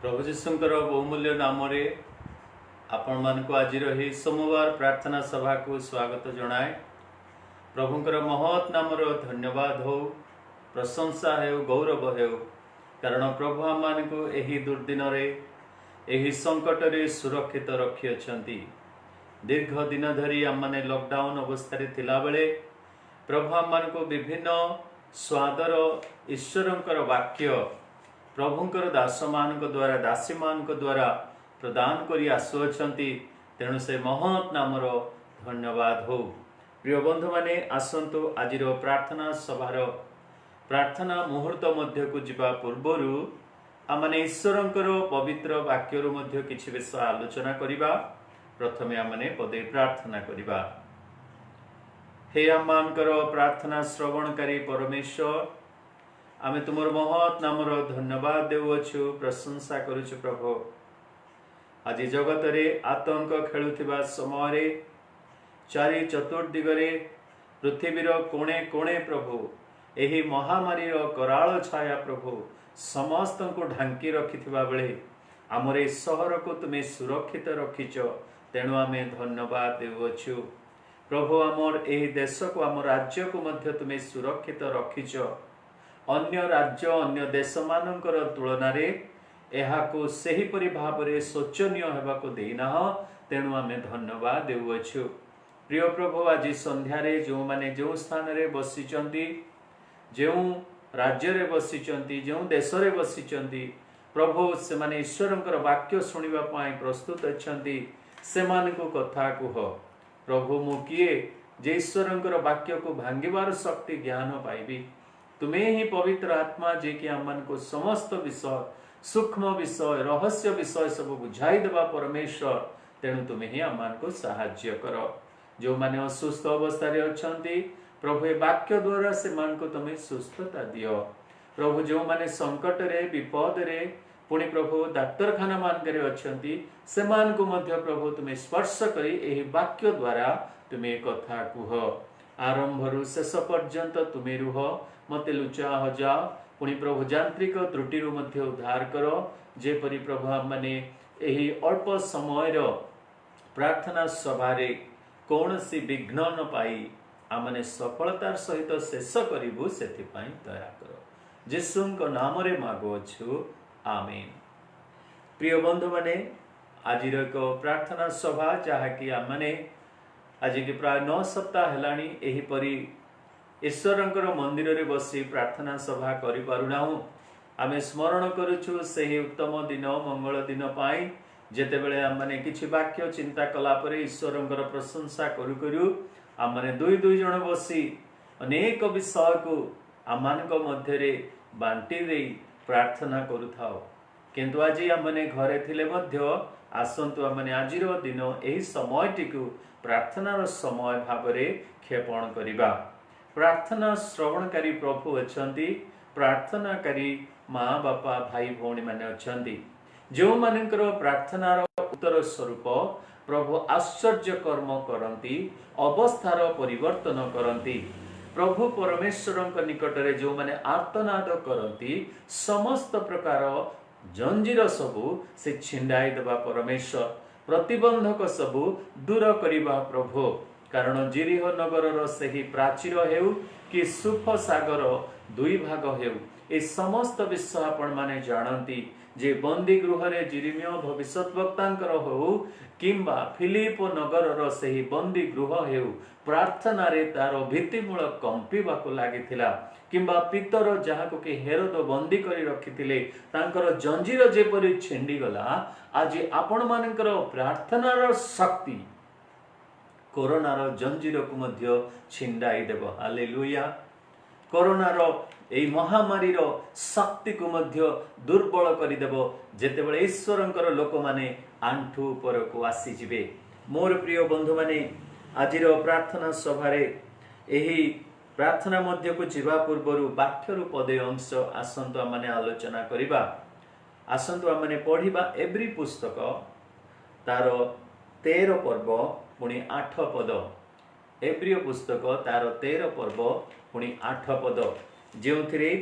प्रभु जीशुंकर बहुमूल्य नाम आपण मानक आज सोमवार प्रार्थना सभा को स्वागत जनाए। प्रभुंकर महत् नाम धन्यवाद हो, प्रशंसा हो, गौरव हो, कारण प्रभु आम मानक एही दुर्दिन एही संकट रे सुरक्षित रखी अछंती। दीर्घ दिन धरी आम माने लॉकडाउन अवस्था थिला बेले प्रभु आम मानक विभिन्न स्वादर ईश्वरंकर वाक्य प्रभुंकर दास मानक द्वारा दासी मानक द्वारा प्रदान करी आसुअछंती। तेणु से महत् नामर धन्यवाद हो। प्रिय बंधु माने आसंतु आजिर प्रार्थना सभार प्रार्थना मुहूर्त मध्य को जिबा पूर्वरु आमने ईश्वरंकर पवित्र वाक्यरु मध्य किछि विषय आलोचना करिबा। प्रथमे आमने पदे प्रार्थना करिबा। हे आमानकर प्रार्थना श्रवणकारी परमेश्वर, आमे तुमर महत् नामर धन्यवाद देउछु, प्रशंसा करुछु। प्रभु आज जगत रे आतंक खेलुथिबा समय रे चारि चतुर्दिगरे पृथ्वीर कोणे कोणे प्रभु एही महामारी कराल छाया प्रभु समस्त को ढांकी रखिथिबा बेले आमर ए सहर को तुमे सुरक्षित रखिच। तेणु आमे धन्यवाद देउछु। प्रभु आमर एही देश को आम राज्य को मध्य तुमे सुरक्षित रखिच। अन्य राज्य अन्य देश मानकर तुलना रे एहाको सही परि भाबरे शोचनीय हेबाको देना। तेणु आमे धन्यवाद देउछु। प्रिय प्रभु आज संध्या रे जो माने जो स्थान रे बसिचंती, जो राज्य रे बसिचंती, जो देश रे बसिचंती प्रभु से माने ईश्वरंकर वाक्य सुनिबा पाई प्रस्तुत अछंती। से मान को कथा कुह प्रभु मु किए जे ईश्वरंकर वाक्य को भांगिबार शक्ति ज्ञान पाइबी। तुम्हें ही पवित्र आत्मा जे कि आम को समस्त विषय सूक्ष्म विषय रहस्य विषय सब बुझाई देवा परमेश्वर। तेणु तुम्हें ही आम को साहाय्य कर। जो माने असुस्थ अवस्था रे अछंती प्रभु ए वाक्य द्वारा से मान को तुम्हें सुस्थता दियो। प्रभु जो माने संकट रे विपद रे पुणी प्रभु डाक्तरखाना मान करे अछंती से मान को मध्य प्रभु तुम्हें स्पर्श करी एही वाक्य द्वारा तुम्हें कथा कुह। आरंभरु शेष पर्यंत तुम्हें रुह, मते लुचा हजा। पुणी प्रभु यांत्रिक त्रुटि मध्य उद्धार करो। जेपरि प्रभु माने एही अल्प समय प्रार्थना सभा रे कौनसी विघ्न न पाई आमने सफलतार सहित शेष करिबु, सेथिपाई दया करो। यीशुंक नाम रे मागुछु, आमीन। प्रिय बंधु माने आजिर एक प्रार्थना सभा जहाँकि आमने आज की प्राय 9 सप्ताह हेलाणी एही परी ईश्वरंकर मंदिर रे बसी प्रार्थना सभा करि पारुनाहु। आमे स्मरण करूछु सेही उत्तम दिन मंगल दिन पाई जेतेबेले आमने किछि वाक्य चिंता कला परे ईश्वरंकर प्रशंसा करू करू आमने दुई दुई जण बसी अनेक विषय को आमानक मध्य रे बांटी देई प्रार्थना करूथाओ। किंतु आज आमने घरे थिले मध्य आसंतु आमने आजिर दिन एही समयटी को प्रार्थनार समय भावरे क्षेपण करिबा। प्रार्थना श्रवणकारी प्रभु अछंती, प्रार्थनाकारी माँ बापा भाई भौणी माने अछंती, जो मानकर प्रार्थनार उत्तर स्वरूप प्रभु आश्चर्य कर्म करंती, अवस्थार परिवर्तन करंती। प्रभु परमेश्वरंक निकटरे जो माने आर्तनाद करंती समस्त प्रकार जंजीर सबु से छिंडाई देबा परमेश्वर, प्रतिबंधक सबु दूर करिबा प्रभु। कारण जिरिह नगरर सही प्राचीर हेउ कि सुफ सागर दुई भाग हेउ ए समस्त विषय आपण माने जानती। जे बंदी गृह रे जिरिमिय भविष्यद्वक्तांकर हो किंबा फिलिप नगरर सही बंदी गृह हेउ प्रार्थना रे तार भित्तिमूल कंपिबाको लागिथिला, किंबा पितर जहाको कि हेरोद बंदी करी रखिथिले तांकर जंजीर जेपरि छिंडी गला, आज आपण मानकर प्रार्थनार शक्ति कोरोनार जंजीर को मध्य छिंडाई देव। हालेलुया। कोरोनार ए महामारी शक्ति को मध्य दुर्बल करिदेव जेतेबेले ईश्वरंकर लोक माने आंठू ऊपर को आसी जिवे। मोर प्रिय बंधु माने आजिर प्रार्थना सभारे एही प्रार्थना मध्य को जीवा पूर्वरु वाक्यरु पदे अंश आसंतु आमने आलोचना करिबा। आसंतु आमने पढ़िबा एब्री पुस्तक तार 13 पर्व पुणी 8 पद। एब्रिय पुस्तक तार 13 पर्व पुणी 8 पद, जो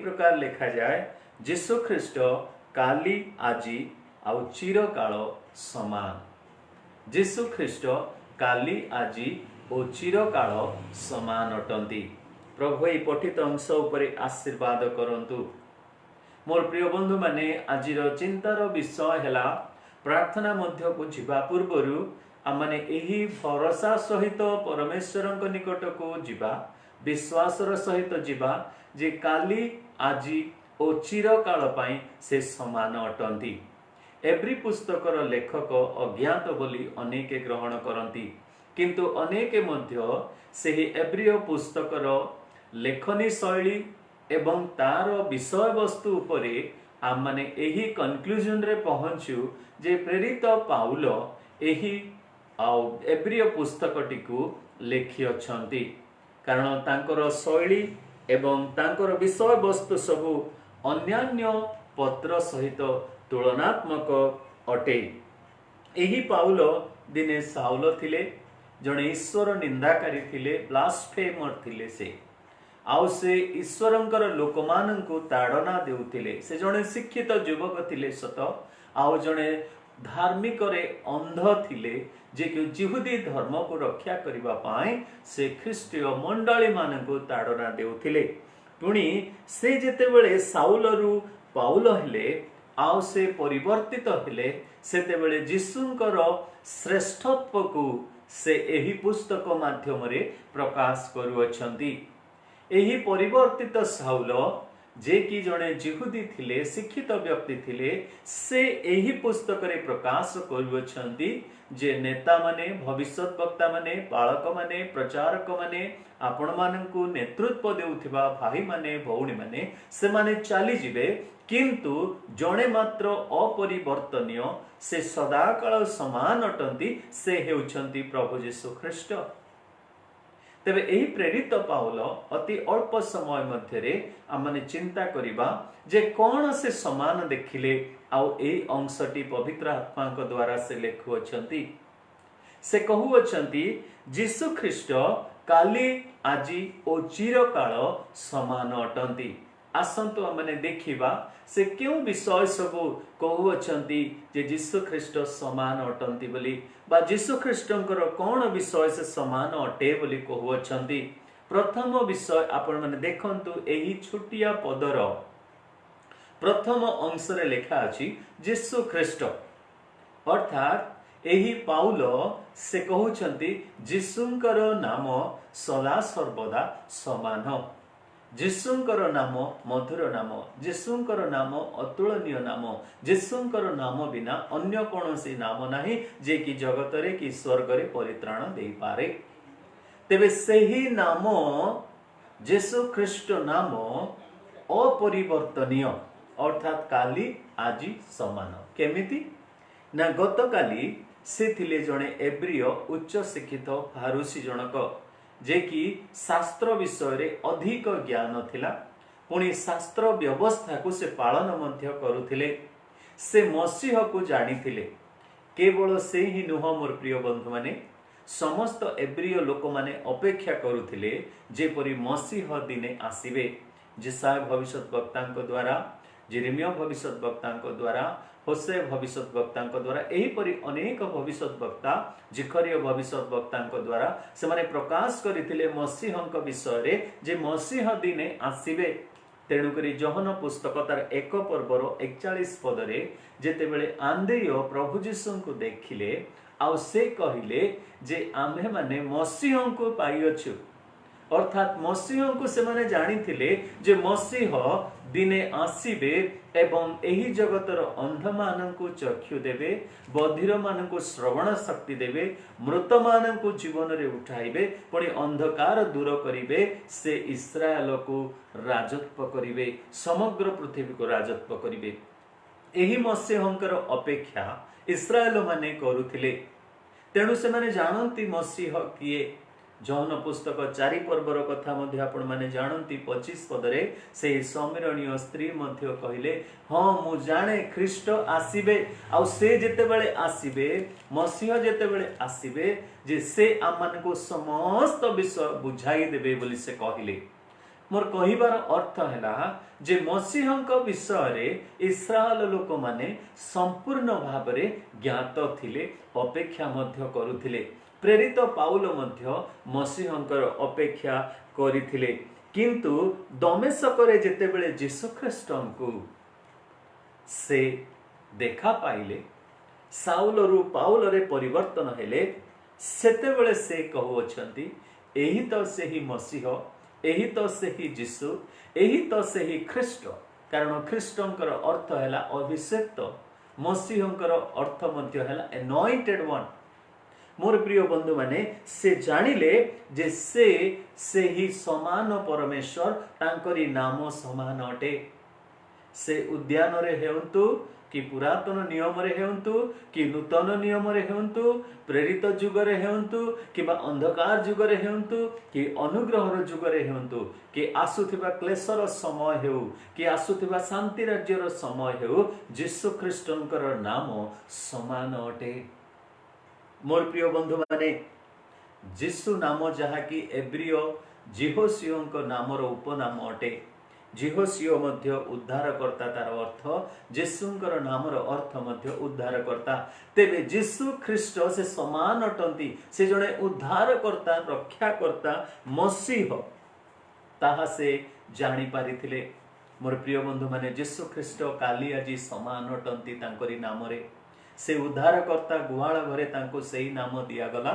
प्रकार लिखा जाए, जीशु ख्रीस्ट काली आजी आउ चिरकाल समान। जीशु ख्रीष्ट काली आज और चिरकाल समान अटंती। प्रभु ये पठित अंश उपरे आशीर्वाद करंतु। मोर प्रिय बंधु माने आजिर चिंतार विषय है प्रार्थना मध्य को जीवा पूर्वर आमने एही भरोसा सहित परमेश्वर निकट को जीवा, विश्वासर सहित जीवा जे काली आज और चिरकाल पाई से समान अटंती। एब्री पुस्तकर लेखक अज्ञात बोली अनेके ग्रहण करती, किंतु अनेके मध्य सेही एब्रिय पुस्तकर लेखनी शैली एवं तार विषय वस्तु उपरे आम माने एही कंक्लूजन रे पहुंचु जे प्रेरित पाउल एही एब्रिय पुस्तकटी को लेखि अछंती, कारण तांकर शैली एवं तांकर विषय वस्तु सबु अन्यान्य पत्र सहित तुलनात्मक अटे। एही पाउल दिने साउल थिले, जणे ईश्वर निंदाकारी थिले, ब्लास्फेमर थिले। से ईश्वरंकर लोकमानंकु ताड़ना देउथिले। से जणे शिक्षित युवक थिले सत, आउ जणे धार्मिक रे अंध थिले, जे कि जिहुदी धर्म को रक्षा करिबा पाए से ख्रीष्टीय मंडली मानंकु ताड़ना देउथिले। पुणी से जेतेबेले साउलरु पाउल हेले आउ से परिवर्तित हेले, सेतेबेले जीशुंकर श्रेष्ठत्व को से एही पुस्तक माध्यम रे प्रकाश करुअछंती। एही परिवर्तित साउल जे कि जणे जिहुदी थिले, शिक्षित व्यक्ति थिले, से एही पुस्तक रे प्रकाश करुअछंती जे नेता माने, भविष्यत वक्ता माने, बालक माने, प्रचारक माने, आपण मानंकु नेतृत्व देउथिबा भाई माने, भौणी माने से माने चली जिवे, किंतु जणे मात्र अपरिवर्तनीय से सदाकाल समान अटंती, से हेउछंती प्रभु यीशु ख्रीष्ट। तेबे एही प्रेरित पाउल अति अल्प समय मध्यरे आमने चिंता करिबा जे कौन से समान देखिले आउ एही अंशटी पवित्र आत्मा को द्वारा से लेखुअछंती। से कहुअछंती यीशु ख्रीष्ट काली आजी ओ चिरकाल समान अटंती। आसंतु आमने देखिबा से क्यों विषय सबु कहउछंती जे यीशु ख्रीष्ट समान अटंती बोली, बा यीशु ख्रीष्टंकर कौन विषय से समान अटे बोली कहउछंती। प्रथम विषय आपण माने देखंतु एही छुटिया पदर प्रथम अंश रे लेखा अछि यीशु ख्रीष्ट, अर्थात एही पाउल से कहउछंती यीशुंकर नाम सदा सर्वदा समान। यीशुंकर नाम मधुर नाम, यीशुंकर नाम अतुलनीय नाम, यीशुंकर नाम बिना अन्य कौनसी नाम नाही जे कि जगत रे कि स्वर्ग रे परित्राण देई पारे। तेबे सेही नाम यीशु ख्रीष्ट नाम अपरिवर्तनीय, अर्थात काली आजी समान। केमिति ना गत काली से थिले जणे एब्रिय उच्च शिक्षित फारूसी जनक, जे कि शास्त्र विषय रे अधिक ज्ञान थिला, पुणी शास्त्र व्यवस्था को से पालन मध्य करुथिले। से मसीह को जानिथिले। केवल से ही नुह मोर प्रिय बंधु माने, समस्त एब्रिय लोक माने अपेक्षा करुथिले जेपरि मसीह दिने आसीबे। जेसाया भविष्यत वक्तांक द्वारा, जेरेमिया भविष्यत वक्तांक द्वारा, होसे भविष्यत वक्तांक द्वारा, एहीपरि अनेक भविष्यत वक्ता, जिखरिय भविष्यत वक्तांक द्वारा से माने प्रकाश करिथिले मसीहंक विषय रे जे मसीह दिने आसीबे। तेणुकरी जहन पुस्तक तार 1 पर्वर 41 पदरे जेतेबेले आंदेय प्रभु यीशु को देखिले आउ से कहिले जे आम्हे माने मसीहंको पाइअछु, अर्थात मसीह को से माने जानिथिले जे मसीह दिने आसीबे एवं एही जगतर अंध मानंकु चक्षु देबे, बधिर मानंकु श्रवण शक्ति देबे, मृत मानंकु जीवन रे उठाइबे, पुणी अंधकार दूर करिबे। से इस्राएल को राजत्व करिबे, समग्र पृथ्वी को राजत्व करिबे। एही मसीहंकर अपेक्षा इस्राएल माने करुथिले। तेणु से माने जानंती मसीह किए। जौन पुस्तक 4 पर्वर कथा मध्य आपण माने जानंती 25 पदरे से समीरणीय स्त्री मध्य कहिले, हाँ मु जाने ख्रीष्ट आसीबे, आउ से जेतेबेले आसीबे, मसीह जेतेबेले आसीबे जे से आमान को समस्त विषय बुझाई देबे बोली से कहिले। मोर कहिबार अर्थ हैला जे मसीहଙ୍କ विषय इस्राएल लोक माने संपूर्ण भाव ज्ञात थिले, अपेक्षा मध्य करुथिले। प्रेरित पाउल मध्य मसीहंकर अपेक्षा करिथिले, किंतु दमेशकरे जेतेबेले यीशु ख्रीष्टंकु से देखा पाइले, साउल रु पाउल रे परिवर्तन हेले, सेतेबेले से कहउछंती एही तो सेही मसीह, एही तो सेही यीशु, एही तो सेही ख्रीष्ट। कारण ख्रीष्टंकर अर्थ हैला अभिषेक्त, मसीहंकर अर्थ मध्य हैला एनॉइंटेड वन। मोर प्रिय बंधु माने से जानिले जे से ही समान परमेश्वर, तांकरी नाम समान अटे। से उद्यान रे हेउंतु कि पुरातन नियम रे हेउंतु कि नूतन नियम रे हेउंतु, प्रेरित जुग रे हेउंतु कि अंधकार जुग रे हेउंतु कि अनुग्रहर जुग रे हेउंतु, कि आसुथिबा क्लेशर समय हेउ कि आसुथिबा शांति राज्यर समय हेउ, यीशु ख्रीष्टंकर नाम समान अटे। मोर प्रिय बंधु माने यीशु नाम जहा कि एब्रिय जिहोसियोंक नामर उपनाम अटे। जिहोसियो मध्य उद्धारकर्ता, तार अर्थ यीशुंकर नामर अर्थ मध्य उद्धारकर्ता। तेबे यीशु ख्रीष्ट से समान अटंती, से जड़े उद्धारकर्ता, रक्षाकर्ता, मसीह, ताहा से जानी पारिथिले। मोर प्रिय बंधु माने यीशु ख्रीष्ट काली आज समान अटंती तांकरी नाम रे। से उद्धारकर्ता गुहाल घरे तांको सेही नाम दियागला।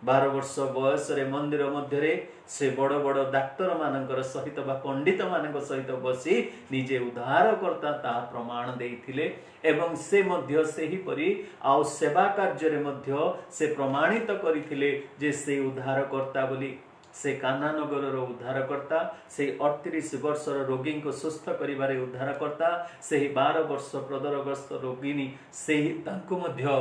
12 वर्ष बयस रे मंदिर मध्य से बड़ बड़ डाक्तर मानकर सहित बा पंडित मानक सहित बसी निजे उद्धारकर्ता ता प्रमाण देइथिले, एवं से मध्य सेही परी आउ सेवा कार्य रे मध्य से प्रमाणित करिथिले जे से उद्धारकर्ता बोली। से कानानगर उद्धारकर्ता, से 38 वर्षर रोगी को सुस्थ करिबारे उद्धारकर्ता, से 12 वर्ष प्रदरग्रस्त रोगिनी से तांको मध्य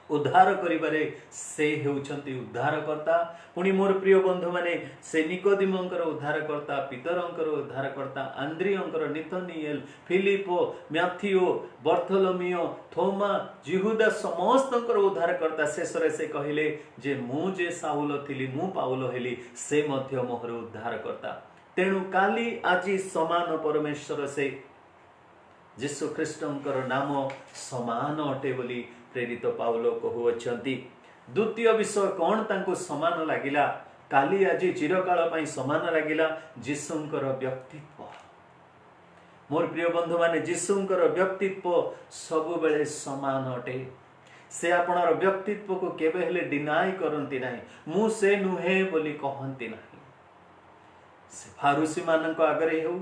उद्धार करिबारे से हेउचंती उद्धारकर्ता। पुणी मोर प्रिय बंधु माने से निकोदिमंकर उद्धारकर्ता, पीतरंकर उद्धारकर्ता, आंद्रियंकर, नितनिएल, फिलिपो, मैथ्यू, बर्थोलोमियो, थोमा, जिहुदा समस्तंकर उद्धारकर्ता। शेषरे से कहिले जे मु जे साउल थिली मु पाउल हेली, से मध्य मोहर उद्धारकर्ता। तेणु काली आजी समान परमेश्वर से यीशु ख्रीष्टंकर नाम समान अटे बोली प्रेरित पाउल कहउछंती। द्वितीय विषय कौन तांको समान लागिला, काली आज चिरकाल पई समान लागिला, यीशुंकर व्यक्तित्व। मोर प्रिय बंधु माने यीशुंकर व्यक्तित्व सब बेले समान अटे। से आपणार व्यक्तित्व को केबे हेले डिनाई करंती नाही, मु से नुहे बोली कहंती नाही। से फारूसी मानक आगरे हेउ,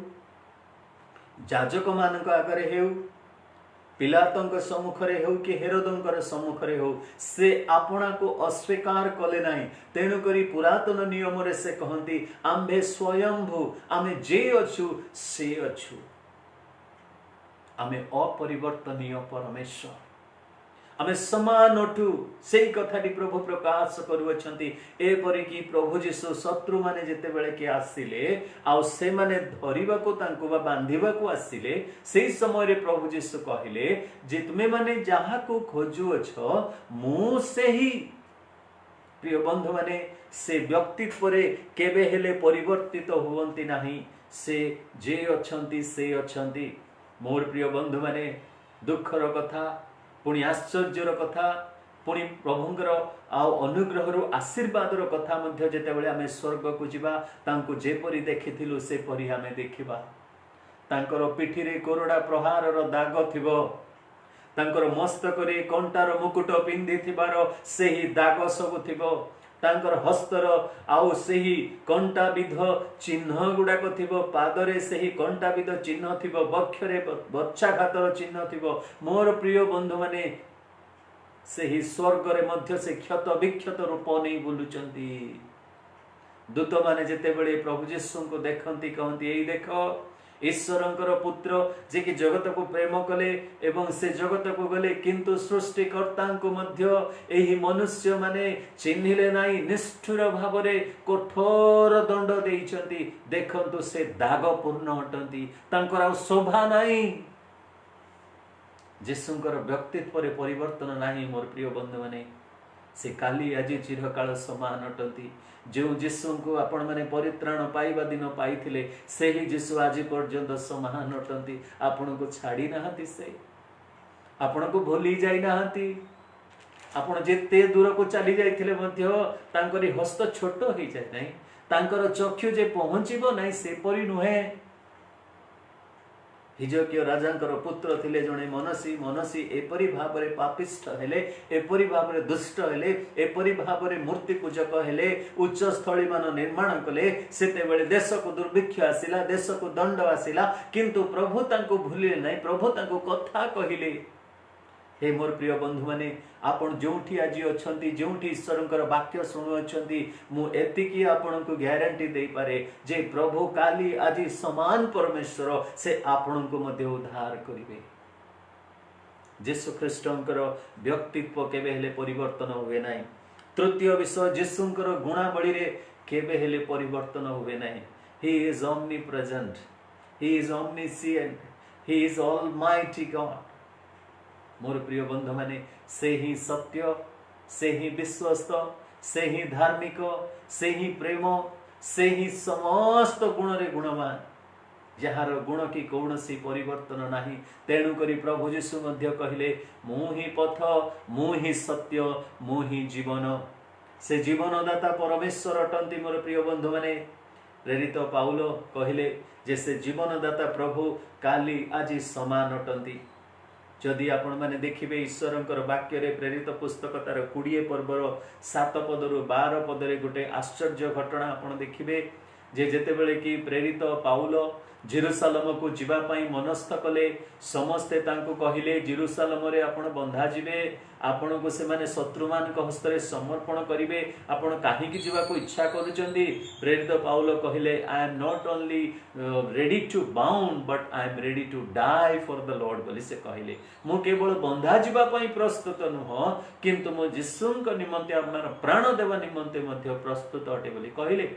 जाजक मानक आगरे हेउ, पिलातंक सम्मुखरे हेउ कि हेरोदंकर सम्मुखरे हेउ, से आपना को अस्वीकार कले नाही। तेणु करी पुरातन नियम रे से कहंती आम्भे स्वयंभू, आमे जे अछु से अछु, आमे अपरिवर्तनीय परमेश्वर, आमे समान अटु। से कथाटी प्रभु प्रकाश करुअछंती। एपरि कि प्रभु जीशु शत्रु माने जेते बेले के आसिले आ से माने धरिबा को तांको बा बांधिबा को आसिले, सेही समय रे प्रभु जीशु कहिले जे तुमे माने जाहा को खोजु अछो मु सेही। प्रिय बंधु माने से व्यक्तित्व रे केबे हेले परिवर्तित हुवंती नाही, से जे अछंती से अछंती। मोर प्रिय बंधु माने दुखर कथा, पुणी आश्चर्यर कथा, पुणी प्रभुंकर आउ अनुग्रह आशीर्वादर कथा मध्य जेतेबेले आमे स्वर्ग को जिबा तांको जेपरि देखिथिलु से परि आमे देखिबा। तांकर पिठी रे कोरडा प्रहारर दाग थिबो, तांकर मस्तक रे कंटार मुकुट पिंधि थिबार सेही दाग सब थिबो, तांकर हस्तर आउ सेही कंटाविध चिन्ह गुडाक थिबो, पादरे सेही कंटाविध चिन्ह थिबो, वक्षरे बच्छाघातर चिन्ह थिबो। मोर प्रिय बंधु माने सेही स्वर्ग रे मध्य से क्षत विक्षत रूप नहीं बुलुचंती। दूत माने जेतेबेले प्रभु यीशु को देखंती कहंती एई देखो ईश्वरंकर पुत्र जे कि जगत को प्रेम कले एवं से जगत को गले, किंतु सृष्टिकर्ता को मध्य एही मनुष्य माने चिन्हिले नाही, निष्ठुर भाव रे कठोर दंड देइछंती। देखंतु से दाग पूर्ण हटंती, तांकर आ शोभा नाही। यीशुंकर व्यक्तित्व रे परिवर्तन नाही। मोर प्रिय बंधु माने से काली आज चिरकाल समान अटंती। जो जीशु को आपण माने परित्राण पाइबा दिन पाइथिले से ही जीशु आज पर्यंत समान अटंती। आपण को छाड़ी नाहंती, से आपण को भूली जाई नाहंती। आपण जेते दूर को चली जाइथिले मध्य तांकरी हस्त छोट हो जाए नहीं, तांकर चक्षु जे पहुंचीबो नहीं से परि नुहे। हिजकिया राजांकर पुत्र थिले जणे मनसी। मनसी एपरि भाबरे पापिष्ठ हेले, एपरि भाबरे दुष्ट हेले, एपरि भाबरे मूर्ति पूजक हेले, उच्च स्थली मान निर्माण कले। सेते बेले देश को दुर्भिक्ष आसिला, देश को दंड आसिला, किंतु प्रभु तांको भूलिले नहीं, प्रभु तांको कथा कहिले। हे मोर प्रिय बंधु माने, आपण जोठी आज अछंती, जोठी ईश्वरंकर वाक्य शुणु अछंती, मु एतिकी आपण को ग्यारंटी दे पारे जे प्रभु काली आज समान परमेश्वर से आपण को मध्य उद्धार करिवे। यीशु ख्रीष्टंकर व्यक्तित्व केबे हेले परिवर्तन हुए नाही। तृतीय विषय, यीशुंकर गुणावली रे केबे हेले परिवर्तन हुए नाही। He is omnipresent, he is omniscient, he is almighty God। मोर प्रिय बंधु माने, से ही सत्य, से ही विश्वस्त, से ही धार्मिक, से ही प्रेम, से ही समस्त गुण रे गुणवान, जार गुण की कौनसी परिवर्तन नाही। तेणु करी प्रभु यीशु मध्य कहिले, मु ही पथ, मु ही सत्य, मु ही जीवन। से जीवनदाता परमेश्वर अटंती। मोर प्रिय बंधु माने, प्रेरित पाउल कहिले जे से जीवनदाता प्रभु काली आज समान अटंती। जदि आपण माने देखिबे ईश्वरंकर वाक्य रे प्रेरित पुस्तक तार 20 पर्वर 7 पदरु 12 पदरे गोटे आश्चर्य घटना आपण देखिबे जे जेते बेले कि प्रेरित पाउल जेरूसालेम को जीवा पाई मनस्थ कले। समस्ते तांको कहिले जेरूसालेम रे आपण बंधा जिवे, आपण को से माने शत्रुमान को हस्त रे समर्पण करिवे, आपण काहे कि जीवा को इच्छा करूचंदी। प्रेरित पाउल कहिले, I am not only ready to bound but I am ready to die for the Lord बोली से कहिले। मु केवल बंधा जीवा पाई प्रस्तुत नुह, किंतु मो यीशुंक निमंते आपन प्राण देवा निमंते मध्य प्रस्तुत अटे बोली कहिले।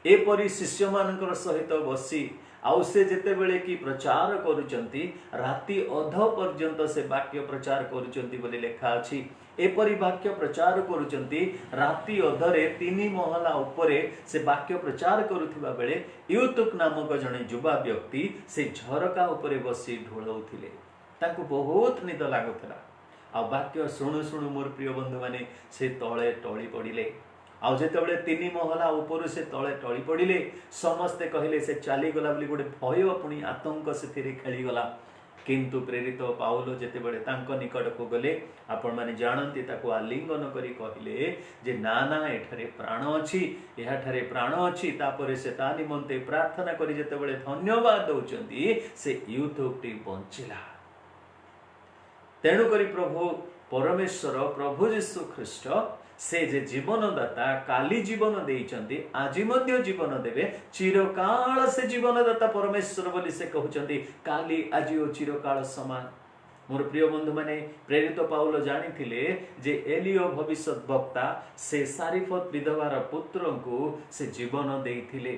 एपरी शिष्य मानकर सहित बसी आउ से जेते बेले कि प्रचार करूचंती, राति अध पर्यंत से वाक्य प्रचार करूचंती बोली लेखा अछि। एपरी वाक्य प्रचार करूचंती, राति अधरे 3 महला उपरे से वाक्य प्रचार करुथिबा बेले यूतुक नामक जने युवा व्यक्ति से झरका उपरे बसी ढोलौथिले। तांको बहुत निद लागुथला। आ वाक्य शुणु शुणु मोर प्रिय बंधु माने से तळे टळी पड़िले। आउ जेतेबेले 3 महला ऊपर से तले टळी पड़िले, समस्ते कहिले से चली गला बोली गोटे भय पुणी आतंक से खेली गला। किंतु प्रेरित पाउल जेतेबेले तांको निकट को गले, आपण माने जानंती ताको आलिंगन करी कहिले जे ना ना एठारे प्राण अछि, एहाठारे प्राण अछि। तापरे से ता निमंते प्रार्थना करी जेतेबेले धन्यवाद दउचंती, से यूथुकटी बंचिला। तेणु करी प्रभु परमेश्वर प्रभु यीशु ख्रीष्ट से जे जीवनदाता काली जीवन देइचंती, आजि मध्य जीवन देवे, चिरकाल से जीवनदाता परमेश्वर बोली से कहउचंती। काली आजि ओ चिरकाल समान। मोर प्रिय बंधु माने, प्रेरित पाउल जानिथिले जे एलियो भविष्यत वक्ता से सारिफत विधवार पुत्र को से जीवन देइथिले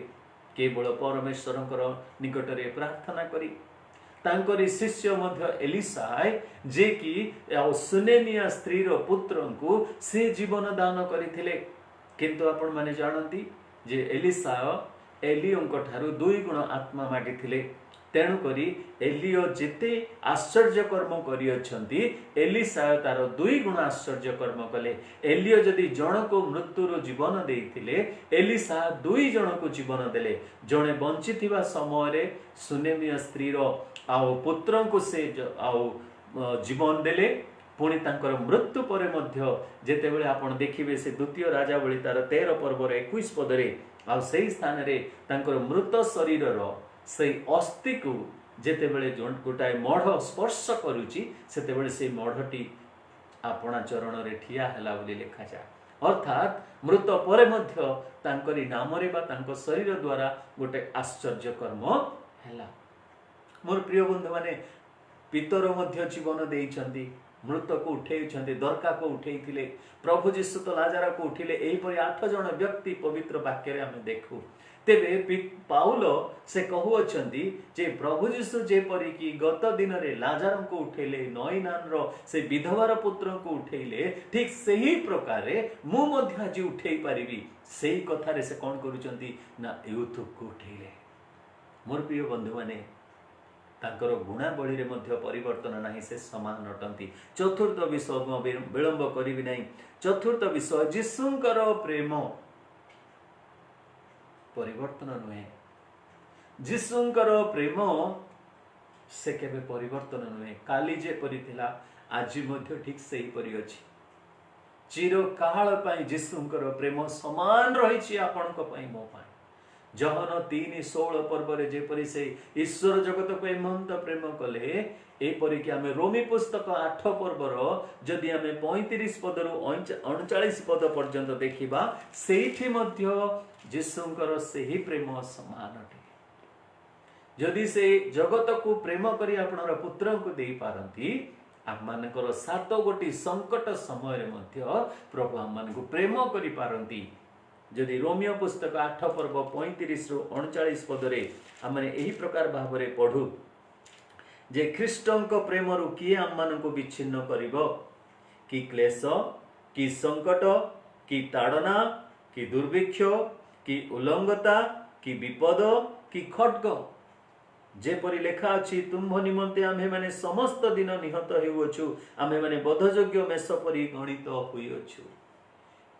केवल परमेश्वरंकर निकटरे प्रार्थना करी। तांकरी शिष्य मध्य एलिसाय जे कि सुनेमिया स्त्री रो पुत्र को से जीवन दान करिथिले। किंतु आपण माने जानंती जे एलिसा एलियोंक ठारू 2 गुण आत्मा मागिथिले। तेणु करी एलियो जेते आश्चर्य कर्म करी अछंती, एलिसा तार 2 गुण आश्चर्य कर्म कले। एलियो जदि जण को मृत्युर जीवन देइथिले, एलिसा 2 जण को जीवन देले। जणे बंची थिबा समय रे सुनेमिया स्त्री रो आउ पुत्र को से आउ जीवन देले। पुणी तांकर मृत्यु परे मध्य जेतेबेले आपण देखिबे से द्वितीय राजा बळी तार 13 पर्वर 21 पदरे आउ सेही स्थान रे तांकर मृत शरीर रो से अस्थि को जेतेबेले गोटाए मढ़ स्पर्श करूची, सेतेबेले से मढ़टी आपणा चरण रे ठिया हला बोली लेखा जाय। अर्थात मृत परे मध्य तांकरी नाम रे बा तांको शरीर द्वारा गोटे आश्चर्य कर्म हला। मोर प्रिय बंधु माने, पितर मध्य जीवन देइछंती, मृत को उठेइछंती, दरका को उठेइथिले, प्रभु यीशु तो लाजार को उठिले। एही परि 8 जण व्यक्ति पवित्र वाक्य रे हम देखु तेबे पाउल से कहूअछंती जे प्रभु यीशु जेपरि कि गत दिन रे लाजार को उठेले नईनान रो से विधवार पुत्र को उठेले ठीक सही प्रकार मु मध्य आज उठेई पारिबी सेही कथारे से कौन करूचंती ना यूथुब को उठेले। मोर प्रिय बंधु माने तांकर गुणावली रे मध्य परिवर्तन नाही से समान अटंती। चतुर्थ विषय मु विलंब करिबि नाही। चतुर्थ विषय यीशुंकर प्रेम परिवर्तन नुहे। यीशुंकर प्रेम से केबे परिवर्तन नुहे। काली जे परिथिला आज मध्य ठीक सही परि अछि। चिरकाल पई यीशुंकर प्रेम समान रहिछि आपनक पई मो पई। जहन 3:16 पर्व रे जेपरि से ईश्वर जगत को एमंत प्रेम कले एपरि कि आमे रोमी पुस्तक 8 पर्वर जदि आमे 35 पदरु 39 पद पर्यंत देखिबा सेठी मध्य यीशुंकर सेही प्रेम समान अटे। जदि से जगत को प्रेम करी आपनर पुत्र को देई पारंती आम मानकर 7 गोटी संकट समय रे मध्य प्रभु आम मान को प्रेम करी पारंती। जदि रोमियो पुस्तक 8 पर्व 35 रु 39 पदरे आमने एही प्रकार भावरे पढ़ू जे ख्रीष्टंक प्रेम रु किए आम मान को विच्छिन्न करिवो कि क्लेश कि संकट कि ताड़ना कि दुर्भिक्ष कि उल्लंघता कि विपद कि खड्ग जेपरि लेखा अछि तुम्भ निमंते आम्हे माने समस्त दिन निहत हेउछु आम्हे माने बोधयोग्य मेष परि गणित होइछु।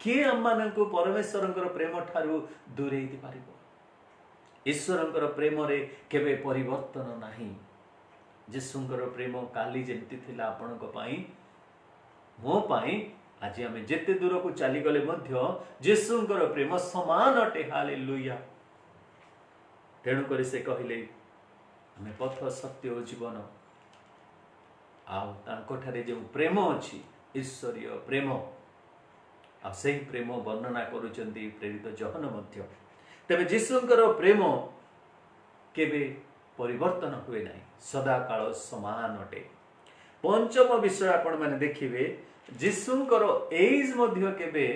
किए आम मान को परमेश्वरंकर प्रेम ठारू दूरेई दि पारिबो। ईश्वरंकर प्रेम रे केबे परिवर्तन नाही। यीशुंकर प्रेम काली जेमति थिला आपनक पई मो पई आज आमे जेते दूर को चली गले मध्य यीशुंकर प्रेम समान अटे। हालेलुया। तेणु करी से कहिले आमे पथ सत्य और जीवन आउ तांको ठारे जे प्रेम अछि ईश्वरीय प्रेम आ सही प्रेम वर्णना करुचंती प्रेरित जहन मध्य। तबे यीशुंकर प्रेम केबे परिवर्तन हुए नाही सदा काल समान अटे। पंचम विषय आपण माने देखिबे यीशुंकर एज मध्य केबे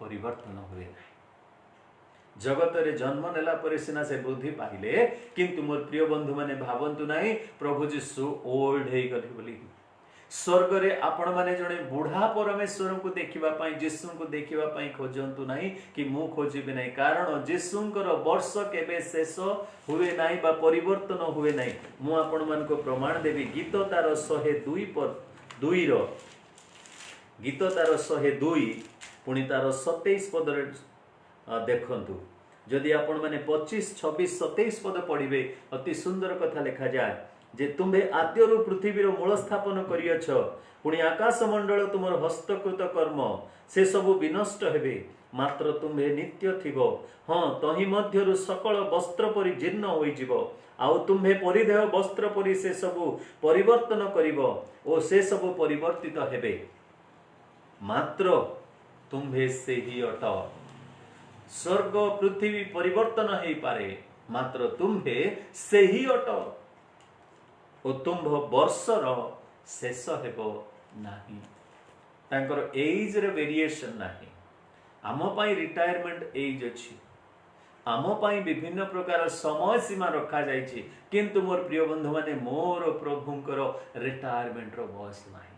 परिवर्तन हुए नाही। जगत रे जन्म नेला परे सिना से बुद्धि पाइले किंतु मोर प्रिय बंधु माने भावंतु नाही प्रभु यीशु ओल्ड हे गले बोली। स्वर्ग रे आपण माने जणे बुढ़ा परमेश्वर को देखिबा पई यीशु को देखिबा पई खोजंतु नाही कि मु खोजिबे नाही कारण यीशुंकर वर्ष केबे शेष हुए नाही बा परिवर्तन हुए नाही। मु आपण मान को प्रमाण देबी गीत तार 102 पर 2 रो गीत तार 102 पुनी तार 27 पद रे देखंतु। जदि आपण माने 25 26 27 पद पढ़िबे अति सुंदर कथा लिखा जाय जे तुम्हे आद्यरु पृथ्वीर मूल स्थापन करियछ पुणी आकाश मंडल तुमर हस्तकृत कर्म से सबु विनष्ट हेबे मात्र तुम्हे नित्य थिबो। हाँ तही मध्यरु सकल वस्त्र परि जीर्ण होई जिवो आउ तुम्हे परिधेय वस्त्र परि से सबु परिवर्तन करिवो ओ से सबु परिवर्तित हेबे मात्र तुम्हे से ही अट। स्वर्ग पृथ्वी परिवर्तन हेई पारे मात्र तुम्हे से ही अट ओ तुम्भ वर्षर शेष हेबो नाही। तांकर एज रे वेरिएशन नाही। आम पाई रिटायरमेंट एज अछि आम पाई विभिन्न प्रकार समय सीमा रखा जाइछि किंतु मोर प्रिय बंधु माने मोर प्रभुंकर रिटायरमेंट रो बयस नाही।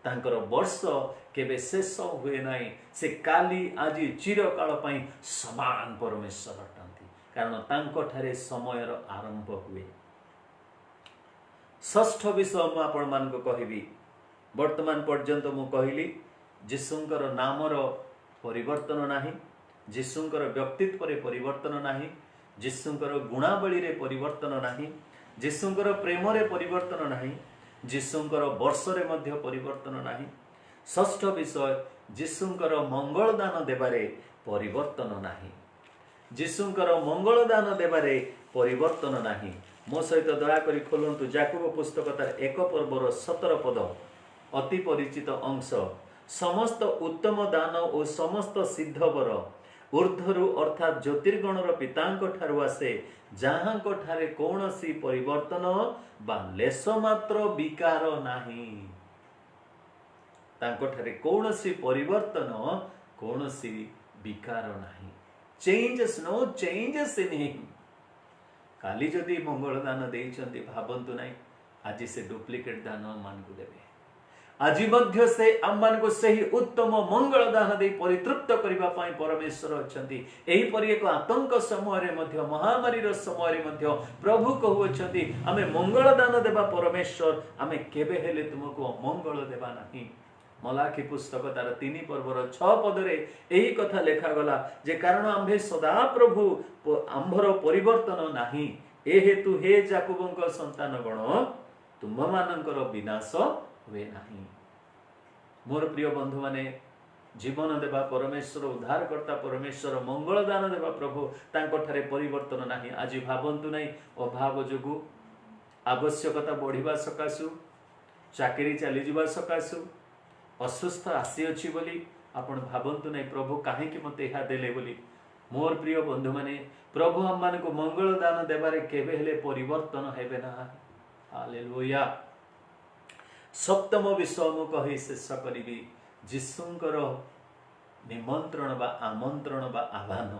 तांकर वर्ष केबे शेष हुए नाही। से काली आज चिरकाल पाई समान परमेश्वर अटंती कारण तांको ठारे समयर आरंभ हुए। षष्ठ विषय मु आपण मान को कहिबी वर्तमान पर्यंत मु कहिली यीशुंकर नामर परिवर्तन नाही यीशुंकर व्यक्तित्व रे परिवर्तन नाही यीशुंकर गुणावली रे परिवर्तन नाही यीशुंकर प्रेम रे परिवर्तन नाही यीशुंकर वर्ष रे मध्य परिवर्तन नाही। षष्ठ विषय यीशुंकर मंगल दान देबारे परिवर्तन नाही यीशुंकर मंगल दान देबारे परिवर्तन नाही। मो सहित दया करी खोलंतु याकूब पुस्तक तार 1 पर्वर 17 पद अति परिचित अंश। समस्त उत्तम दान और समस्त सिद्धवर ऊर्ध्वरु अर्थात ज्योतिर्गणर पितांक ठारु आसे जहांक ठारे कौनसी परिवर्तन बा लेस मात्र विकार नाही। तांको ठारे कौनसी परिवर्तन कौनसी विकार नाही। Changes no changes in him. काली जदि मंगल दान देइछन्ति भाबंतु नाही आज से डुप्लिकेट दान मान को देबे। आज मध्य से आम मान को सही उत्तम मंगल दान दे परितृप्त करबा पई परमेश्वर अछन्ति। एही परि एक आतंक समय रे मध्य महामारी रो समय रे मध्य प्रभु कहउछन्ति आमे मंगल दान देबा परमेश्वर आमे केबे हेले तुमको मंगल देबा नाही। मलाखी पुस्तक तार 3 पर्वर 6 पदरे यही कथा लेखा गला जे कारण आम्भे सदा प्रभु आम्भर परिवर्तन नाही। ए हेतु हे जाकुबंक संतान गण तुम मानकर विनाश हुए नाही। मोर प्रिय बंधु माने जीवन देवा परमेश्वर उद्धार करता परमेश्वर मंगल दान देवा प्रभु तांको ठारे परिवर्तन नाही। आज भाबंतु नाही अभाव जोगु आवश्यकता बढ़िबा सकासु चाकरी चली जिबा सकासु असुस्थ आसी अछि बोली आपण भाबंतु नहीं प्रभु काहे कि मते एहा देले बोली। मोर प्रिय बंधु माने प्रभु हम मान को मंगल दान देबारे केबे हेले परिवर्तन हेबे ना। हालेलुया। सप्तम विषय मु कहि शेष करिबी जीशुंकर निमंत्रण बा आमंत्रण बा आह्वान।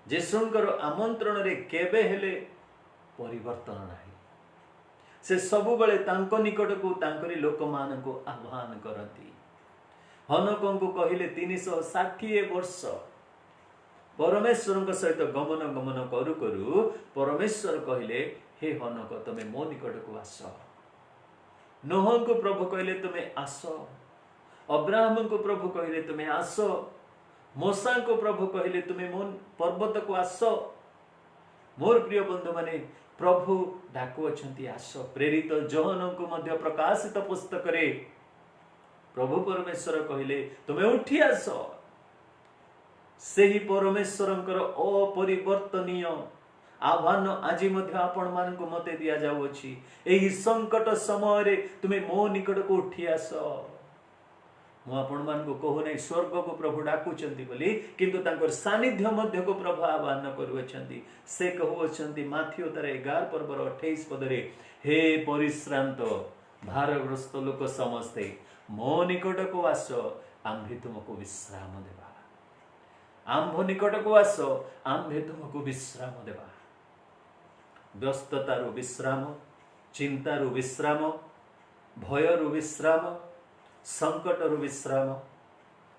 जीशुंकर आमंत्रण रे केबे हेले परिवर्तन नाही। से सबु बळे तांको निकट को तांकरी लोक मान को आह्वान करती। हनक को कहिले 360 वर्ष परमेश्वर सहित गमन गमन करू करू परमेश्वर कहिले हे हनक तमे मो निकट को आस। नोह को प्रभु कहले तुमे आस। अब्राहम को प्रभु कहले तुमे आस। मूसा को प्रभु कहले तुमे मो पर्वत को आस। मोर प्रिय बंधु माने प्रभु डाकु अछंती आस। प्रेरित जोहन को मध्य प्रकाशित पुस्तक रे प्रभु परमेश्वर कहले तुमे उठी आस। सेही परमेश्वरंकर अपरिवर्तनीय आह्वान आज मध्य आपण मान को मते दिया जाउ अछि। एही संकट समय रे तुमे मो निकट को उठी आस। मु आपण मान को कहू नै स्वर्ग को प्रभु डाकुचंती बोली किंतु तांकर सानिध्य मध्य को प्रभु आह्वान करूछंती। से कहूछंती माथियो तार 11 पर्वर 28 पदरे हे परिश्रांत भारग्रस्त लोक समस्ते मो निकट को आस आम्भे तुमको विश्राम देबा। आम्भ निकट को आस आम्भे तुमको विश्राम देबा। व्यस्ततार विश्राम, चिंतार विश्राम, भयर विश्राम, संकटर विश्राम,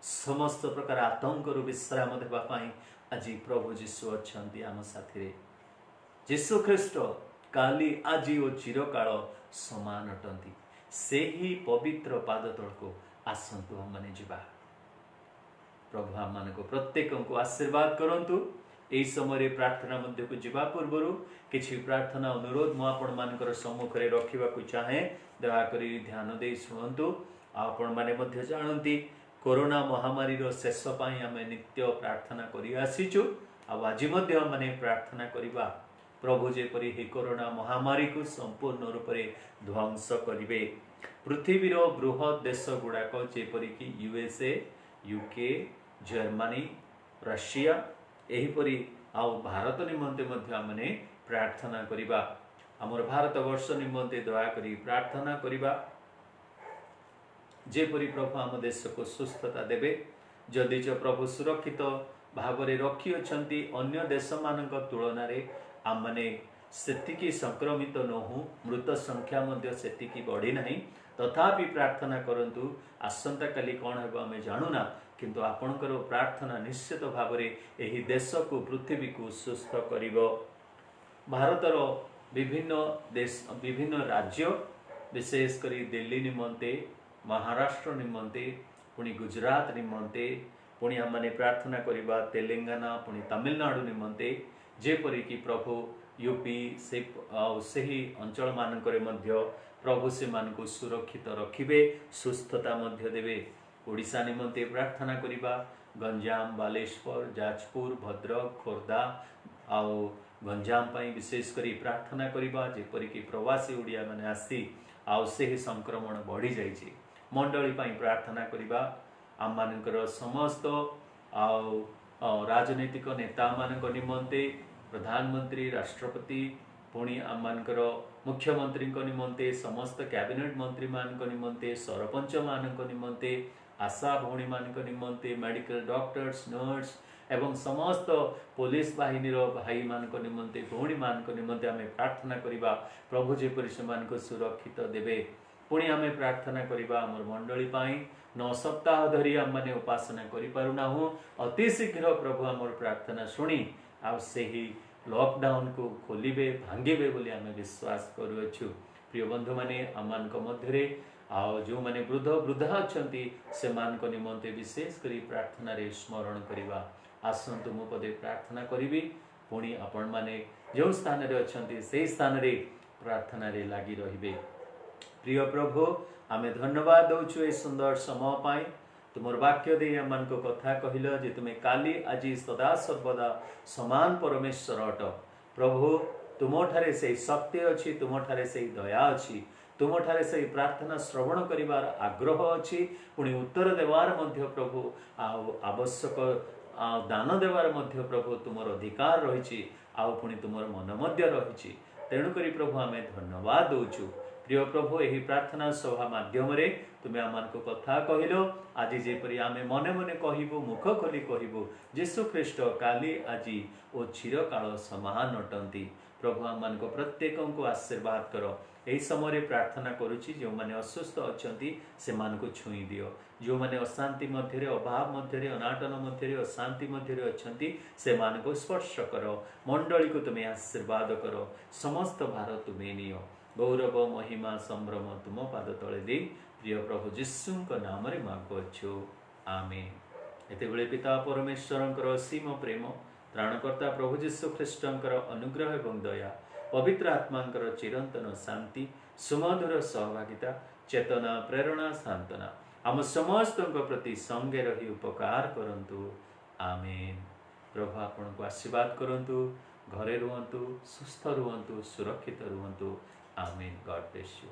समस्त प्रकार आतंकर विश्राम देबा पाई आज प्रभु जीशु अछंती आम साथी। जीशु ख्रीस्ट काली आज और चिरकाल समान अटंती। से ही पवित्र पाद तल को आसंतु हम माने जिबा। प्रभु हम मान को प्रत्येक को आशीर्वाद करंतु। एई समय प्रार्थना मध्य को जिबा पूर्व किछि प्रार्थना अनुरोध मु आपण मानकर सम्मुख रे रखिबा को चाहे दया करी ध्यान दे सुनंतु। आपण माने मध्य जानती कोरोना महामारी रो शेष पाई आमे नित्य प्रार्थना करि आसीचु। आज मध्य माने प्रार्थना करिबा प्रभु जेपरि हे कोरोना महामारी को संपूर्ण रूप से ध्वंस करिवे। पृथ्वीर बृहत देश गुड़ाक जेपरि कि यूएसए, यूके, जर्मनी, रशिया एहीपरि आउ भारत निमंते मध्य आमने प्रार्थना करिबा। हमर भारत वर्ष निमंते दया करी प्रार्थना करिबा जेपरि प्रभु आम देश को सुस्थता देबे। जदि जो प्रभु सुरक्षित भाव में रखी अछंती अन्य देश मानक तुलना रे आम माने सेतिकी संक्रमित नहु, मृत संख्या मध्य सेतिकी बढ़ी नहीं। तथापि प्रार्थना करंतु। आसंता काली कौन हेबो आमे जानुना किंतु आपणकर प्रार्थना निश्चित भाव में एही देश को पृथ्वी को सुस्थ करिवो। भारतर विभिन्न देश विभिन्न राज्य विशेष करी दिल्ली निमंते, महाराष्ट्र निमंते, पुणी गुजरात निमंते, पुणी आमने प्रार्थना करिबा तेलंगाना पुणी तमिलनाडु निमंते जेपरि कि प्रभु यूपी से ही अंचल मानकरे मध्य प्रभु से मान को सुरक्षित रखिबे, सुस्थता मध्य देवे। ओडिशा निमंते प्रार्थना करिबा गंजाम, बालेश्वर, जाजपुर, भद्रक, खोर्धा आउ गंजाम पाई विशेष करी प्रार्थना करिबा जेपरि कि प्रवासी ओडिया माने आसी आउ से ही संक्रमण बढ़ी जाइछि। मंडली पाई प्रार्थना करिबा आम मानकर समस्त आउ राजनीतिक नेता मानक निमंते, प्रधानमंत्री, राष्ट्रपति पुणी आम मानकर मुख्यमंत्री निमंते, समस्त कैबिनेट मंत्री मानक निमंते, सरपंच मानक निमंते, आशा भौणी मानक निमंते, मेडिकल डॉक्टर्स, नर्स एवं समस्त पुलिस बाहिनी भाई मान निमंते भौणी मान निमंते आम प्रार्थना करवा प्रभु जेपरी से सुरक्षित देवे। पुणी आम प्रार्थना करवा आमर मंडली 9 सप्ताह धरी आम मैंने उपासना करूँ अति शीघ्र प्रभु आमर प्रार्थना शुणी आ लॉकडाउन को खोलिबे भांगिबे बोली आम विश्वास करुछु। प्रिय बंधु माने आम मध्य जो माने वृद्ध वृद्धा अच्छा से निमंते विशेष करी प्रार्थना रे स्मरण करवा। आसतु मु पदे प्रार्थना करी पुणी आपण माने जो स्थान रे अछंती से स्थान रे प्रार्थना रे लागी रहिबे। प्रिय प्रभु आमे धन्यवाद दौचु ए सुंदर समय पाई तुमर वाक्य दे आम को कथा कहल जे तुम्हें काली आज सदा सर्वदा समान परमेश्वर अट। प्रभु तुमठारे से शक्ति अच्छी, तुमठारे से दया अच्छी, तुमठारे से प्रार्थना श्रवण करिवार आग्रह अच्छी, पुणी उत्तर देवार मध्य प्रभु आवश्यक दान देवार मध्य प्रभु तुमर अधिकार रही आउ पुणी तुमर मन मध्य रही। तेणुकरी प्रभु आमे धन्यवाद दौचु। प्रिय प्रभु यही प्रार्थना सभा माध्यम रे तुम्हें आम को कथा कहल आज जेपरी आमे मने मने कहबू मुख खोली कहबू यीशु ख्रीष्ट काली आज ओ चिरकाल समान अटंती। प्रभु आम को प्रत्येक को आशीर्वाद कर। यही समय प्रार्थना करुच्ची जो मैंने असुस्थ अच्छा से छुई दियो, जो मैंने अशांति मध्य अभाव मध्य अनाटन मध्य अशांति मध्य अच्छा से स्पर्श कर। मंडली को तुम्हें आशीर्वाद कर। समस्त भार तुम्हें नियो। गौरव महिमा संभ्रम तुम पाद तले दे प्रिय प्रभु जीशु नाम रे मागुछु आमेन। एते बेले पिता परमेश्वरंकर असीम प्रेम, त्राणकर्ता प्रभु जीशु ख्रीष्टंकर अनुग्रह एवं दया, पवित्र आत्मांकर चिरंतन शांति, सुमधुर सहभागिता, चेतना प्रेरणा सांत्वना आम समस्त प्रति संगे रही उपकार करंतु आमेन। प्रभु आपन को आशीर्वाद करंतु, घरे रुहंतु, सुस्थ रुहंतु, सुरक्षित रुहंतु। आमीन। God bless you.